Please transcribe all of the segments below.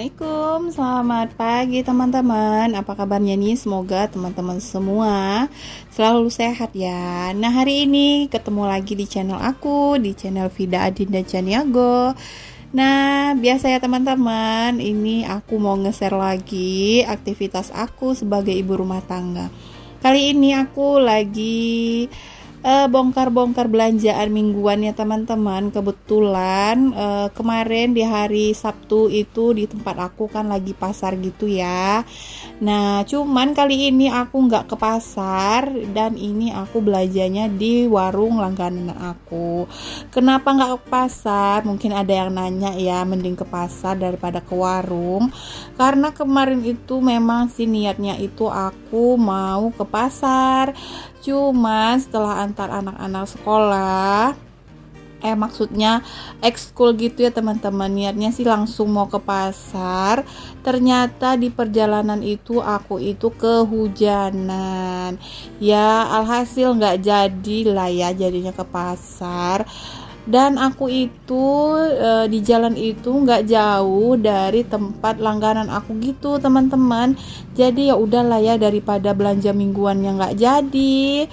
Assalamualaikum, selamat pagi teman-teman. Apa kabarnya nih? Semoga teman-teman semua selalu sehat ya. Nah, hari ini ketemu lagi di channel aku, di channel Vida Adinda Caniago. Nah, biasa ya teman-teman, ini aku mau nge-share lagi aktivitas aku sebagai ibu rumah tangga. Kali ini aku lagi bongkar-bongkar belanjaan mingguan ya teman-teman. Kebetulan kemarin di hari Sabtu itu di tempat aku kan lagi pasar gitu ya. Nah, cuman kali ini aku nggak ke pasar dan ini aku belanjanya di warung langganan aku. Kenapa nggak ke pasar? Mungkin ada yang nanya ya, mending ke pasar daripada ke warung. Karena kemarin itu memang sih niatnya itu aku mau ke pasar. Cuma setelah antar anak-anak sekolah, maksudnya ekskul gitu ya teman-teman, niatnya sih langsung mau ke pasar. Ternyata di perjalanan itu aku itu kehujanan. Ya alhasil nggak jadi lah ya jadinya ke pasar. Dan aku itu di jalan itu nggak jauh dari tempat langganan aku gitu teman-teman. Jadi ya udahlah ya, daripada belanja mingguan yang nggak jadi,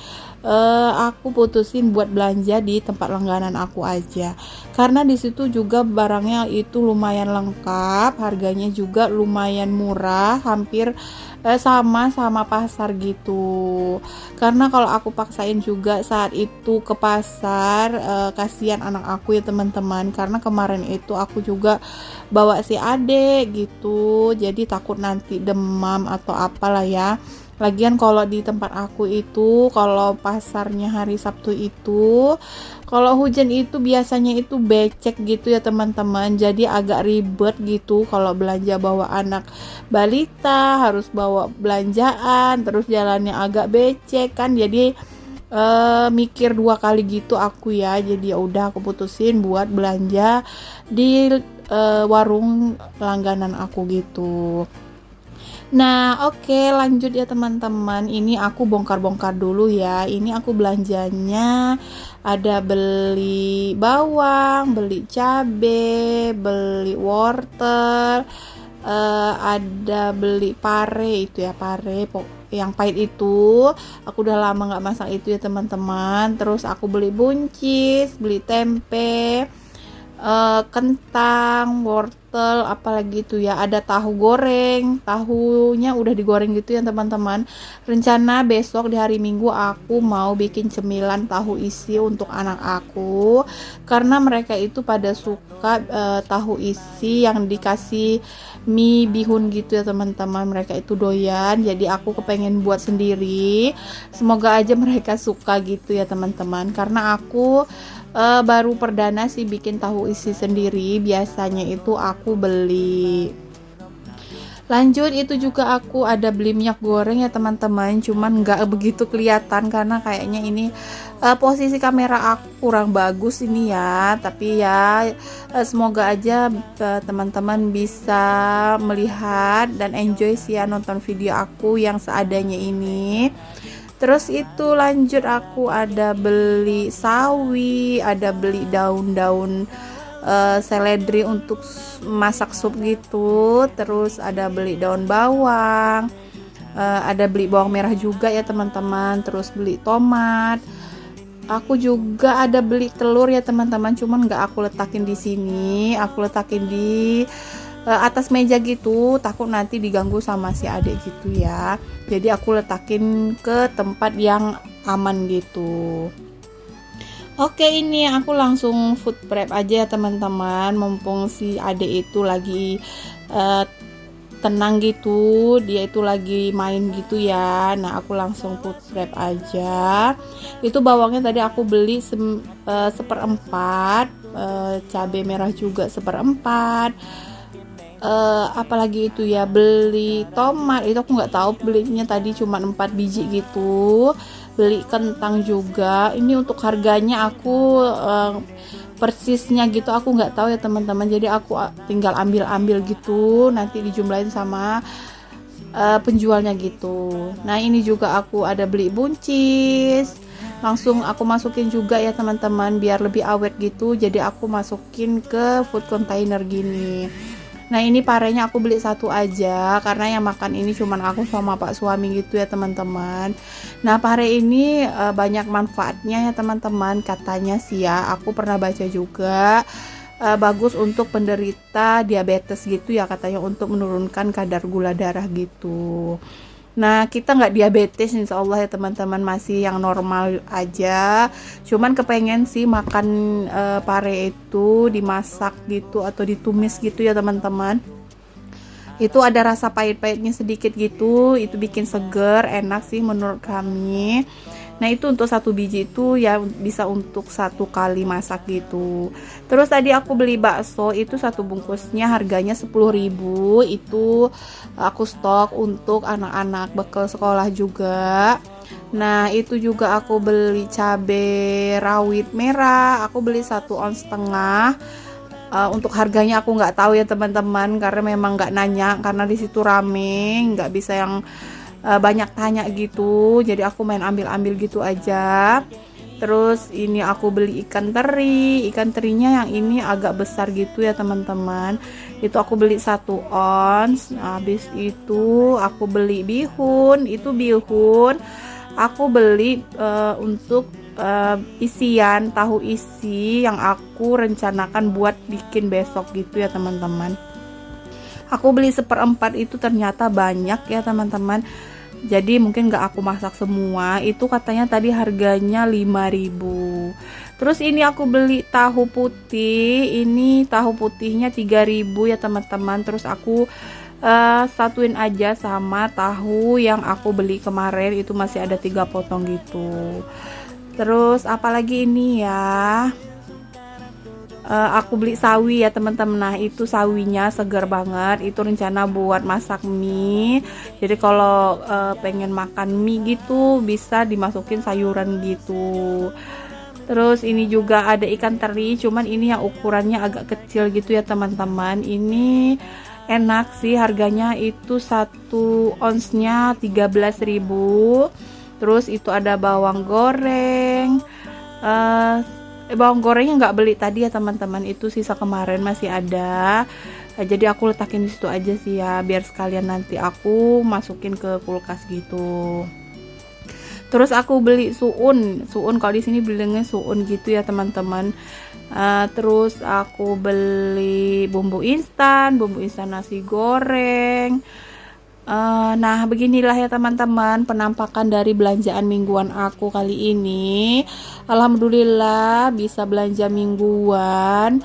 aku putusin buat belanja di tempat langganan aku aja. Karena di situ juga barangnya itu lumayan lengkap, harganya juga lumayan murah, hampir sama pasar gitu. Karena kalau aku paksain juga saat itu ke pasar, kasihan anak aku ya teman-teman. Karena kemarin itu aku juga bawa si adek gitu, jadi takut nanti demam atau apalah ya. Lagian kalau di tempat aku itu, kalau pasarnya hari Sabtu itu, kalau hujan itu biasanya itu becek gitu ya teman-teman. Jadi agak ribet gitu kalau belanja bawa anak balita, harus bawa belanjaan, terus jalannya agak becek kan. Jadi mikir dua kali gitu aku ya. Jadi ya udah aku putusin buat belanja di warung langganan aku gitu. Nah, oke, lanjut ya teman-teman. Ini aku bongkar-bongkar dulu ya. Ini aku belanjanya ada beli bawang, beli cabe, beli wortel, ada beli pare itu ya, pare yang pahit itu. Aku udah lama nggak masak itu ya teman-teman. Terus aku beli buncis, beli tempe, kentang, wortel, apalagi itu ya, ada tahu goreng, tahunya udah digoreng gitu ya teman-teman. Rencana besok di hari Minggu aku mau bikin cemilan tahu isi untuk anak aku, karena mereka itu pada suka tahu isi yang dikasih mie bihun gitu ya teman-teman. Mereka itu doyan, jadi aku kepengen buat sendiri. Semoga aja mereka suka gitu ya teman-teman, karena aku baru perdana sih bikin tahu isi sendiri. Biasanya itu aku beli. Lanjut itu juga aku ada beli minyak goreng ya teman-teman, cuman nggak begitu kelihatan karena kayaknya ini posisi kamera aku kurang bagus ini ya. Tapi ya semoga aja teman-teman bisa melihat dan enjoy sih ya nonton video aku yang seadanya ini. Terus itu lanjut aku ada beli sawi, ada beli daun-daun seledri untuk masak sup gitu. Terus ada beli daun bawang, ada beli bawang merah juga ya teman-teman. Terus beli tomat. Aku juga ada beli telur ya teman-teman, cuman nggak aku letakin di sini, aku letakin di atas meja gitu, takut nanti diganggu sama si adik gitu ya. Jadi aku letakin ke tempat yang aman gitu. Oke, ini aku langsung food prep aja ya teman-teman, mumpung si adik itu lagi tenang gitu, dia itu lagi main gitu ya. Nah, aku langsung food prep aja. Itu bawangnya tadi aku beli seperempat, cabai merah juga seperempat. Apalagi itu ya, beli tomat itu aku nggak tahu, belinya tadi cuma 4 biji gitu. Beli kentang juga, ini untuk harganya aku persisnya gitu aku nggak tahu ya teman-teman, jadi aku tinggal ambil gitu, nanti dijumlahin sama penjualnya gitu. Nah, ini juga aku ada beli buncis, langsung aku masukin juga ya teman-teman biar lebih awet gitu, jadi aku masukin ke food container gini. Nah ini parenya aku beli satu aja karena yang makan ini cuman aku sama pak suami gitu ya teman-teman. Nah pare ini banyak manfaatnya ya teman-teman, katanya sih ya, aku pernah baca juga bagus untuk penderita diabetes gitu ya, katanya untuk menurunkan kadar gula darah gitu. Nah kita nggak diabetes insya Allah ya teman-teman, masih yang normal aja, cuman kepengen sih makan pare itu dimasak gitu atau ditumis gitu ya teman-teman. Itu ada rasa pahit-pahitnya sedikit gitu, itu bikin seger, enak sih menurut kami. Nah itu untuk satu biji itu ya bisa untuk satu kali masak gitu. Terus tadi aku beli bakso itu satu bungkusnya harganya 10.000. Itu aku stok untuk anak-anak bekal sekolah juga. Nah itu juga aku beli cabai rawit merah, aku beli 1,5 ons. Untuk harganya aku nggak tahu ya teman-teman, karena memang nggak nanya, karena di situ rame, nggak bisa yang banyak tanya gitu, jadi aku main ambil-ambil gitu aja. Terus ini aku beli ikan terinya yang ini agak besar gitu ya teman-teman, itu aku beli 1 ons. Habis itu aku beli bihun, aku beli untuk isian tahu isi yang aku rencanakan buat bikin besok gitu ya teman-teman. Aku beli 1/4 itu ternyata banyak ya teman-teman, jadi mungkin gak aku masak semua. Itu katanya tadi harganya 5.000. Terus ini aku beli tahu putih, ini tahu putihnya 3.000 ya teman-teman. Terus aku satuin aja sama tahu yang aku beli kemarin, itu masih ada 3 potong gitu. Terus apalagi ini ya, aku beli sawi ya teman-teman. Nah itu sawinya segar banget, itu rencana buat masak mie. Jadi kalau pengen makan mie gitu bisa dimasukin sayuran gitu. Terus ini juga ada ikan teri, cuman ini yang ukurannya agak kecil gitu ya teman-teman. Ini enak sih, harganya itu 1 onsnya 13.000. Terus itu ada bawang goreng, bawang gorengnya nggak beli tadi ya teman-teman, itu sisa kemarin masih ada. Jadi aku letakin di situ aja sih ya, biar sekalian nanti aku masukin ke kulkas gitu. Terus aku beli suun kalau di sini bilangnya suun gitu ya teman-teman. Terus aku beli bumbu instan nasi goreng. Nah beginilah ya teman-teman penampakan dari belanjaan mingguan aku kali ini. Alhamdulillah bisa belanja mingguan,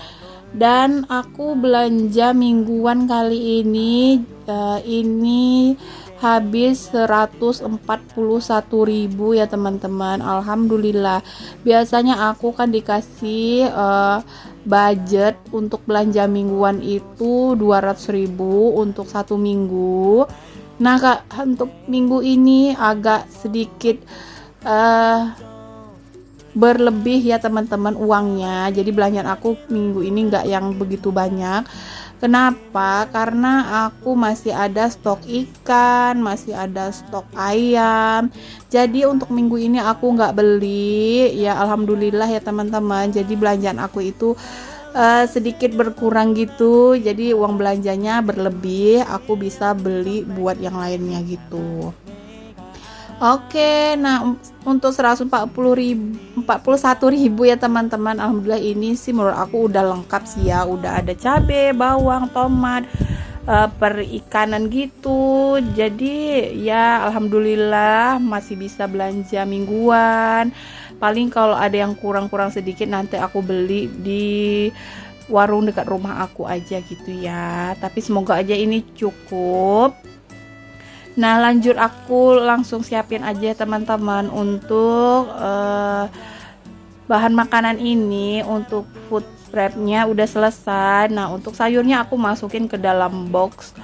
dan aku belanja mingguan kali ini habis 141.000 ya teman-teman. Alhamdulillah. Biasanya aku kan dikasih budget untuk belanja mingguan itu 200.000 untuk satu minggu. Nah kak, untuk minggu ini agak sedikit berlebih ya teman-teman uangnya. Jadi belanjaan aku minggu ini nggak yang begitu banyak. Kenapa? Karena aku masih ada stok ikan, masih ada stok ayam. Jadi untuk minggu ini aku nggak beli ya, alhamdulillah ya teman-teman. Jadi belanjaan aku itu sedikit berkurang gitu. Jadi uang belanjanya berlebih, aku bisa beli buat yang lainnya gitu. Oke, nah untuk 141.000 ya teman-teman, alhamdulillah ini sih menurut aku udah lengkap sih ya, udah ada cabai, bawang, tomat, perikanan gitu. Jadi ya alhamdulillah masih bisa belanja mingguan. Paling kalau ada yang kurang-kurang sedikit nanti aku beli di warung dekat rumah aku aja gitu ya. Tapi semoga aja ini cukup. Nah lanjut aku langsung siapin aja teman-teman untuk bahan makanan ini. Untuk food prepnya udah selesai. Nah untuk sayurnya aku masukin ke dalam box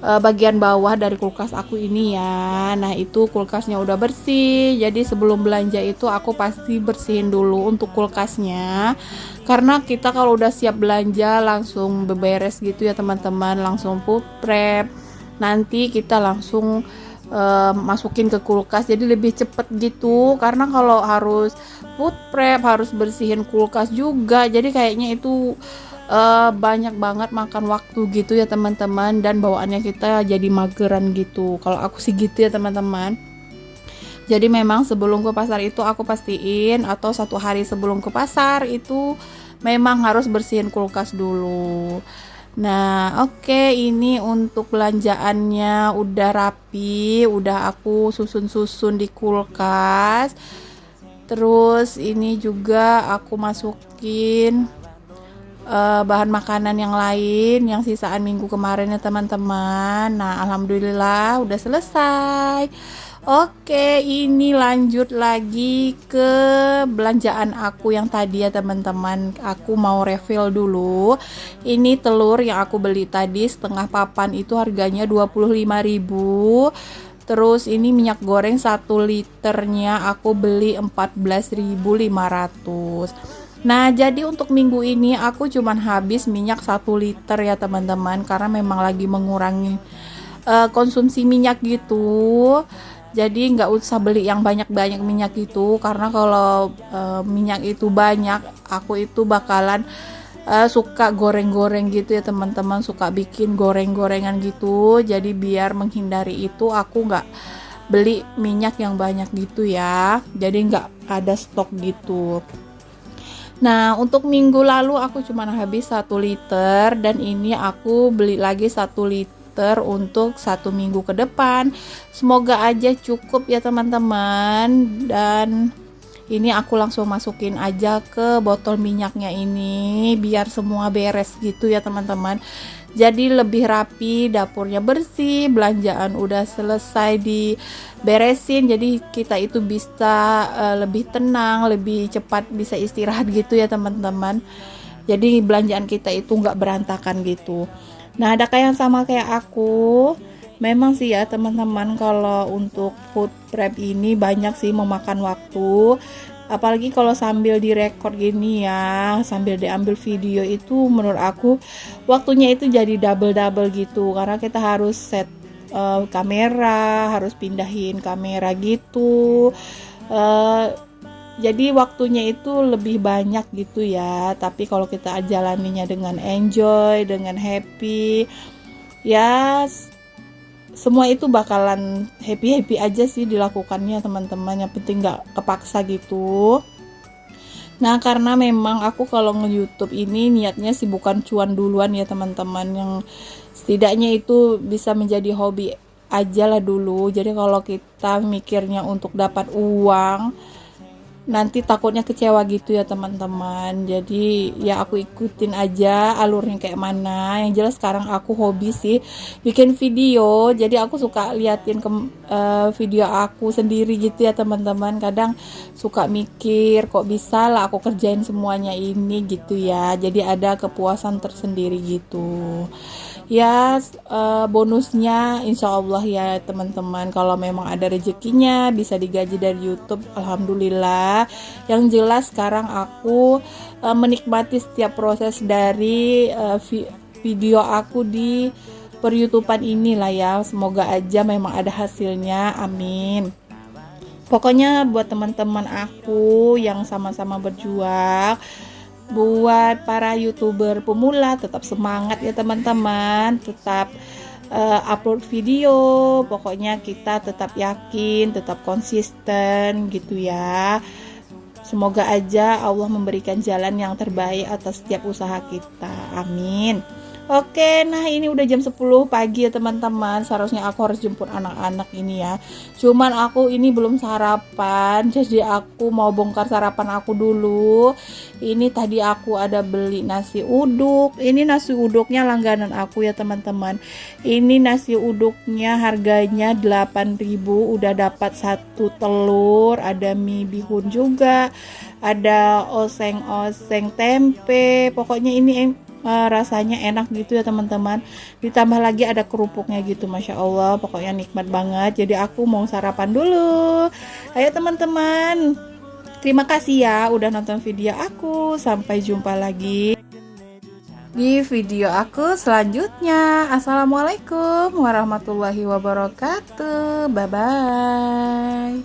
bagian bawah dari kulkas aku ini ya. Nah itu kulkasnya udah bersih, jadi sebelum belanja itu aku pasti bersihin dulu untuk kulkasnya, karena kita kalau udah siap belanja langsung beberes gitu ya teman-teman, langsung food prep, nanti kita langsung masukin ke kulkas, jadi lebih cepet gitu. Karena kalau harus food prep harus bersihin kulkas juga, jadi kayaknya itu banyak banget makan waktu gitu ya teman-teman, dan bawaannya kita jadi mageran gitu. Kalau aku sih gitu ya teman-teman. Jadi memang sebelum ke pasar itu aku pastiin, atau 1 hari sebelum ke pasar itu memang harus bersihin kulkas dulu. Nah, oke, ini untuk belanjaannya udah rapi, udah aku susun-susun di kulkas. Terus ini juga aku masukin bahan makanan yang lain yang sisaan minggu kemarin ya teman-teman. Nah, alhamdulillah udah selesai. Oke, ini lanjut lagi ke belanjaan aku yang tadi ya teman-teman. Aku mau refill dulu. Ini telur yang aku beli tadi setengah papan itu harganya 25.000. Terus ini minyak goreng 1 liternya aku beli 14.500. Nah, jadi untuk minggu ini aku cuman habis minyak 1 liter ya teman-teman, karena memang lagi mengurangi konsumsi minyak gitu. Jadi nggak usah beli yang banyak-banyak minyak itu, karena kalau minyak itu banyak, aku itu bakalan suka goreng-goreng gitu ya teman-teman, suka bikin goreng-gorengan gitu. Jadi biar menghindari itu aku nggak beli minyak yang banyak gitu ya, jadi nggak ada stok gitu. Nah, untuk minggu lalu aku cuma habis 1 liter, dan ini aku beli lagi 1 liter untuk 1 minggu ke depan. Semoga aja cukup ya teman-teman. Dan ini aku langsung masukin aja ke botol minyaknya ini biar semua beres gitu ya teman-teman. Jadi lebih rapi, dapurnya bersih, belanjaan udah selesai diberesin, jadi kita itu bisa lebih tenang, lebih cepat bisa istirahat gitu ya teman-teman. Jadi belanjaan kita itu nggak berantakan gitu. Nah, adakah yang sama kayak aku? Memang sih ya teman-teman, kalau untuk food prep ini banyak sih memakan waktu. Apalagi kalau sambil direkord gini ya, sambil diambil video itu menurut aku waktunya itu jadi double-double gitu. Karena kita harus set kamera, harus pindahin kamera gitu. Jadi waktunya itu lebih banyak gitu ya. Tapi kalau kita jalaninya dengan enjoy, dengan happy, ya semua itu bakalan happy-happy aja sih dilakukannya teman-teman. Yang penting nggak kepaksa gitu. Nah, karena memang aku kalau nge-YouTube ini niatnya sih bukan cuan duluan ya teman-teman, yang setidaknya itu bisa menjadi hobi aja lah dulu. Jadi kalau kita mikirnya untuk dapat uang, nanti takutnya kecewa gitu ya teman-teman. Jadi ya aku ikutin aja alurnya kayak mana. Yang jelas sekarang aku hobi sih bikin video, jadi aku suka liatin video aku sendiri gitu ya teman-teman. Kadang suka mikir kok bisa lah aku kerjain semuanya ini gitu ya, jadi ada kepuasan tersendiri gitu ya. Bonusnya insya Allah ya teman-teman, kalau memang ada rezekinya bisa digaji dari YouTube, alhamdulillah. Yang jelas sekarang aku menikmati setiap proses dari video aku di per YouTubean inilah ya. Semoga aja memang ada hasilnya, amin. Pokoknya buat teman-teman aku yang sama-sama berjuang, buat para YouTuber pemula, tetap semangat ya teman-teman, tetap upload video. Pokoknya kita tetap yakin, tetap konsisten gitu ya. Semoga aja Allah memberikan jalan yang terbaik atas setiap usaha kita, amin. Oke, nah ini udah jam 10 pagi ya teman-teman. Seharusnya aku harus jemput anak-anak ini ya. Cuman aku ini belum sarapan, jadi aku mau bongkar sarapan aku dulu. Ini tadi aku ada beli nasi uduk. Ini nasi uduknya langganan aku ya teman-teman. Ini nasi uduknya harganya 8.000, udah dapat 1 telur, ada mie bihun juga, ada oseng-oseng tempe. Pokoknya ini rasanya enak gitu ya teman-teman. Ditambah lagi ada kerupuknya gitu, masya Allah, pokoknya nikmat banget. Jadi aku mau sarapan dulu. Ayo teman-teman, terima kasih ya udah nonton video aku. Sampai jumpa lagi di video aku selanjutnya. Assalamualaikum warahmatullahi wabarakatuh. Bye bye.